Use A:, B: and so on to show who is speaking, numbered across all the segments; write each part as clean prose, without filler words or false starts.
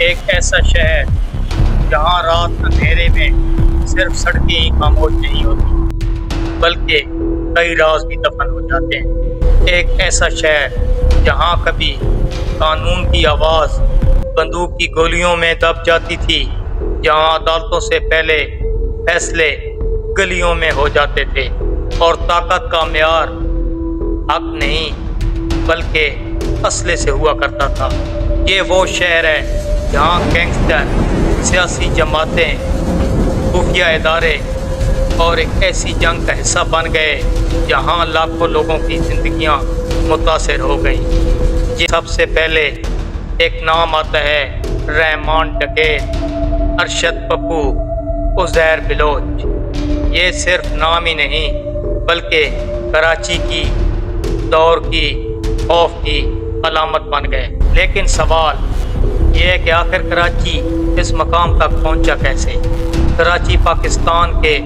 A: ایک ایسا شہر جہاں رات اندھیرے میں صرف سڑکیں ہی خاموش نہیں ہوتی بلکہ کئی راز بھی دفن ہو جاتے ہیں۔ ایک ایسا شہر جہاں کبھی قانون کی آواز بندوق کی گولیوں میں دب جاتی تھی، جہاں عدالتوں سے پہلے فیصلے گلیوں میں ہو جاتے تھے اور طاقت کا معیار حق نہیں بلکہ اسلحے سے ہوا کرتا تھا۔ یہ وہ شہر ہے جہاں گینگسٹر، سیاسی جماعتیں، خفیہ ادارے اور ایک ایسی جنگ کا حصہ بن گئے جہاں لاکھوں لوگوں کی زندگیاں متاثر ہو گئیں۔ یہ سب سے پہلے ایک نام آتا ہے رحمان ڈکیت، ارشد پپو، عزیر بلوچ۔ یہ صرف نام ہی نہیں بلکہ کراچی کی دور کی خوف کی علامت بن گئے۔ لیکن سوال یہ ہے کہ آخر کراچی اس مقام تک پہنچا کیسے؟ کراچی پاکستان کے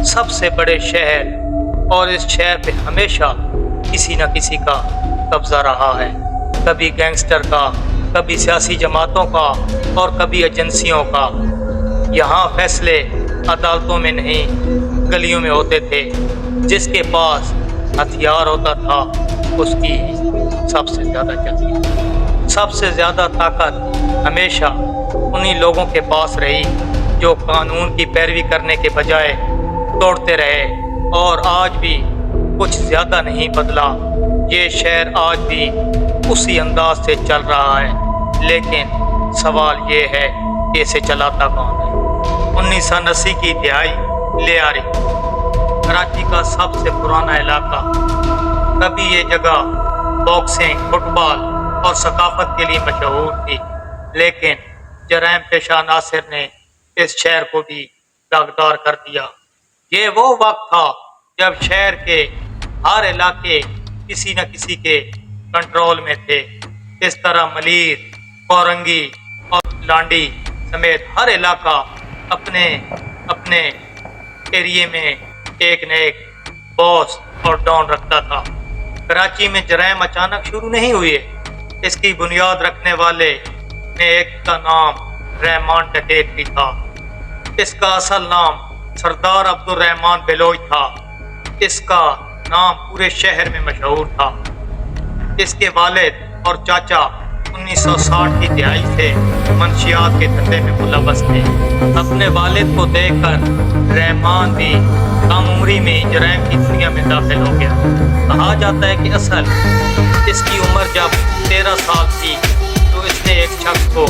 A: سب سے بڑے شہر اور اس شہر پہ ہمیشہ کسی نہ کسی کا قبضہ رہا ہے، کبھی گینگسٹر کا، کبھی سیاسی جماعتوں کا اور کبھی ایجنسیوں کا۔ یہاں فیصلے عدالتوں میں نہیں گلیوں میں ہوتے تھے۔ جس کے پاس ہتھیار ہوتا تھا اس کی سب سے زیادہ چلتی۔ سب سے زیادہ طاقت ہمیشہ انہی لوگوں کے پاس رہی جو قانون کی پیروی کرنے کے بجائے توڑتے رہے، اور آج بھی کچھ زیادہ نہیں بدلا۔ یہ شہر آج بھی اسی انداز سے چل رہا ہے، لیکن سوال یہ ہے کہ اسے چلاتا کون ہے؟ 1980 کی دہائی لیاری، کراچی کا سب سے پرانا علاقہ۔ کبھی یہ جگہ باکسنگ، فٹ بال اور ثقافت کے لیے مشہور تھی، لیکن جرائم پیشہ عناصر نے اس شہر کو بھی داغدار کر دیا۔ یہ وہ وقت تھا جب شہر کے ہر علاقے کسی نہ کسی کے کنٹرول میں تھے۔ اس طرح ملیر، کورنگی اور لانڈی سمیت ہر علاقہ اپنے ایریے میں ایک نہ ایک باس اور ڈان رکھتا تھا۔ کراچی میں جرائم اچانک شروع نہیں ہوئے۔ اس کی بنیاد رکھنے والے نے ایک کا نام رحمان ڈکیت بھی تھا۔ اس کا اصل نام سردار عبد الرحمان بلوچ تھا۔ اس کا نام پورے شہر میں مشہور تھا۔ اس کے والد اور چاچا 1960 کی دہائی سے منشیات کے دھندے میں ملوث تھے۔ اپنے والد کو دیکھ کر رحمان بھی کم عمری میں جرائم کی دنیا میں داخل ہو گیا۔ کہا جاتا ہے کہ اصل اس کی عمر جب 13 سال تھی تو اس نے ایک شخص کو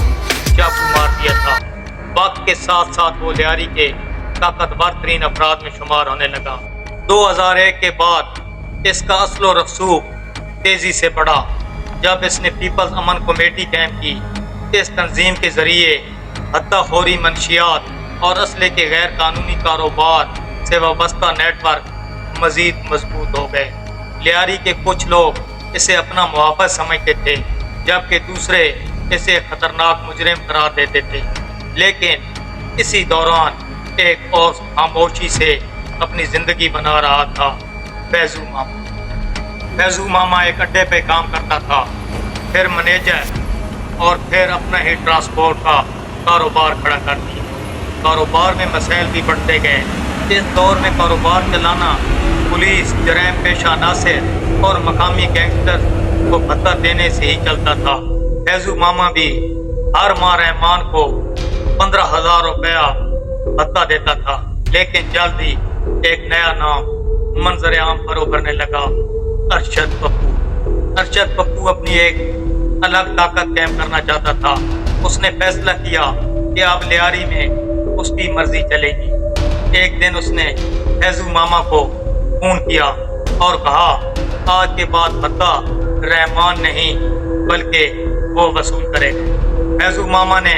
A: چاقو مار دیا تھا۔ وقت کے ساتھ ساتھ وہ لیاری کے طاقتور ترین افراد میں شمار ہونے لگا۔ 2001 کے بعد اس کا اصل و رسوخ تیزی سے بڑھا جب اس نے پیپلز امن کمیٹی قائم کی۔ اس تنظیم کے ذریعے حدہ خوری، منشیات اور اسلحے کے غیر قانونی کاروبار سے وابستہ نیٹ ورک مزید مضبوط ہو گئے۔ لیاری کے کچھ لوگ اسے اپنا محافظ سمجھتے تھے، جبکہ دوسرے اسے خطرناک مجرم قرار دیتے تھے۔ لیکن اسی دوران ایک اور خاموشی سے اپنی زندگی بنا رہا تھا فیضو ماما۔ فیضو ماما ایک اڈے پہ کام کرتا تھا، پھر منیجر اور پھر اپنا ہی ٹرانسپورٹ کا کاروبار کھڑا کر دیا۔ کاروبار میں مسائل بھی بڑھتے گئے۔ اس دور میں کاروبار چلانا پولیس، جرائم پیشہ عناصر اور مقامی گینگسٹر کو بھتہ دینے سے ہی چلتا تھا۔ فیضو ماما بھی ہر ماہ رحمان کو 15,000 روپیہ بھتہ دیتا تھا، لیکن جلد ہی ایک نیا نام منظر عام پر ابھرنے لگا، ارشد پپو۔ ارشد پپو اپنی ایک الگ طاقت قائم کرنا چاہتا تھا۔ اس نے فیصلہ کیا کہ اب لیاری میں اس کی مرضی چلے گی۔ ایک دن اس نے فیضو ماما کو فون کیا اور کہا آج کے بعد بھتہ رحمان نہیں بلکہ وہ وصول کرے گا۔ فیضو ماما نے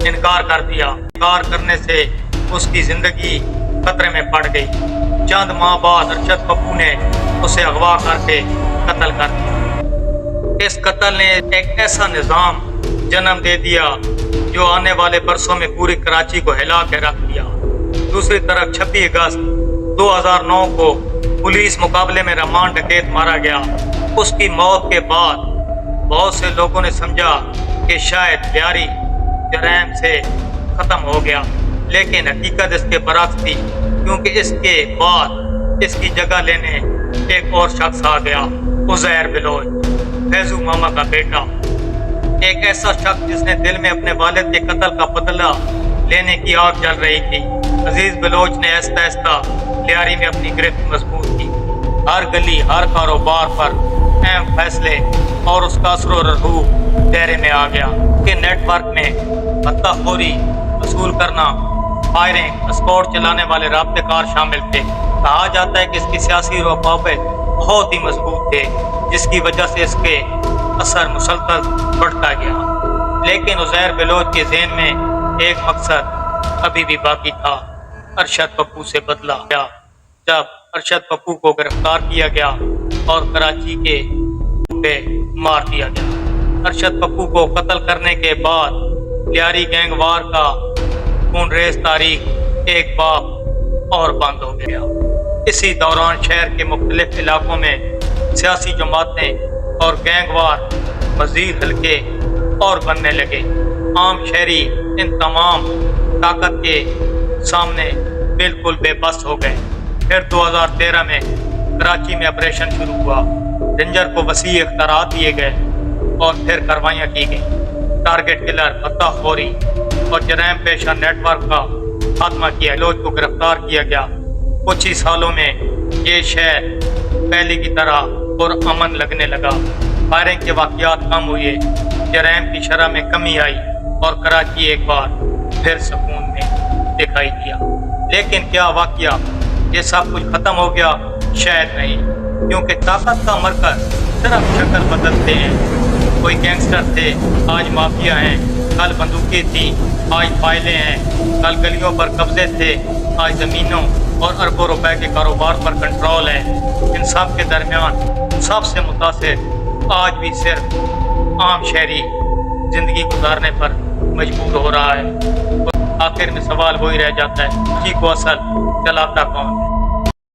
A: انکار کر دیا۔ انکار کرنے سے اس کی زندگی خطرے میں پڑ گئی۔ چند ماہ بعد ارشد پپو نے اسے اغوا کر کے قتل کر دیا۔ اس قتل نے ایک ایسا نظام جنم دے دیا جو آنے والے برسوں میں پوری کراچی کو ہلا کے رکھ دیا۔ دوسری طرف 26 اگست 2009 کو پولیس مقابلے میں رحمان ڈکیت مارا گیا۔ اس کی موت کے بعد بہت سے لوگوں نے سمجھا کہ شاید لیاری جرائم سے ختم ہو گیا، لیکن حقیقت اس کے برعکس تھی، کیونکہ اس کے بعد اس کی جگہ لینے ایک اور شخص آ گیا، عزیر بلوچ، فیضو ماما کا بیٹا، ایک ایسا شخص جس نے دل میں اپنے والد کے قتل کا بدلہ لینے کی آگ جل رہی تھی۔ عزیز بلوچ نے آہستہ آہستہ لیاری میں اپنی گرفت مضبوط کی، ہر گلی، ہر کاروبار پر اہم فیصلے اور اس کا اثر و رسوخ دائرے میں آ گیا کہ نیٹ ورک میں بھتہ خوری وصول کرنا، فائرنگ، اسکواڈ چلانے والے رابطے کار شامل تھے۔ کہا جاتا ہے کہ اس کی سیاسی روابط بہت ہی مضبوط تھے، جس کی وجہ سے اس کے اثر مسلسل بڑھتا گیا۔ لیکن عزیر بلوچ کے ذہن میں ایک مقصد ابھی بھی باقی تھا، ارشد پپو سے بدلہ گیا۔ جب ارشد پپو کو گرفتار کیا گیا اور کراچی کے پہ مار دیا گیا۔ ارشد پپو کو قتل کرنے کے بعد لیاری گینگ وار کا خون ریز تاریخ ایک باب اور بند ہو گیا۔ اسی دوران شہر کے مختلف علاقوں میں سیاسی جماعتیں اور گینگ وار مزید ہلکے اور بننے لگے۔ عام شہری ان تمام طاقت کے سامنے بالکل بے بس ہو گئے۔ پھر 2013 میں کراچی میں آپریشن شروع ہوا، رینجر کو وسیع اختیارات دیے گئے اور پھر کاروائیاں کی گئیں۔ ٹارگٹ کلر، بھتہ خوری اور جرائم پیشہ نیٹ ورک کا خاتمہ کیا، بلوچ کو گرفتار کیا گیا۔ کچھ ہی سالوں میں یہ شہر پہلے کی طرح پرامن لگنے لگا، فائرنگ کے واقعات کم ہوئے، جرائم کی شرح میں کمی آئی اور کراچی ایک بار پھر سکون میں دکھائی دیا۔ لیکن کیا واقعہ یہ سب کچھ ختم ہو گیا؟ شاید نہیں، کیونکہ طاقت کا مرکز صرف شکل بدلتے ہیں۔ کوئی گینگسٹر تھے، آج مافیا ہیں، کل بندوقیں تھیں، آج فائلیں ہیں، کل گلیوں پر قبضے تھے، آج زمینوں اور اربوں روپے کے کاروبار پر کنٹرول ہے۔ ان سب کے درمیان سب سے متاثر آج بھی صرف عام شہری زندگی گزارنے پر مجبور ہو رہا ہے۔ اور آخر میں سوال وہی رہ جاتا ہے، جی کو اصل چلاتا کون ہے؟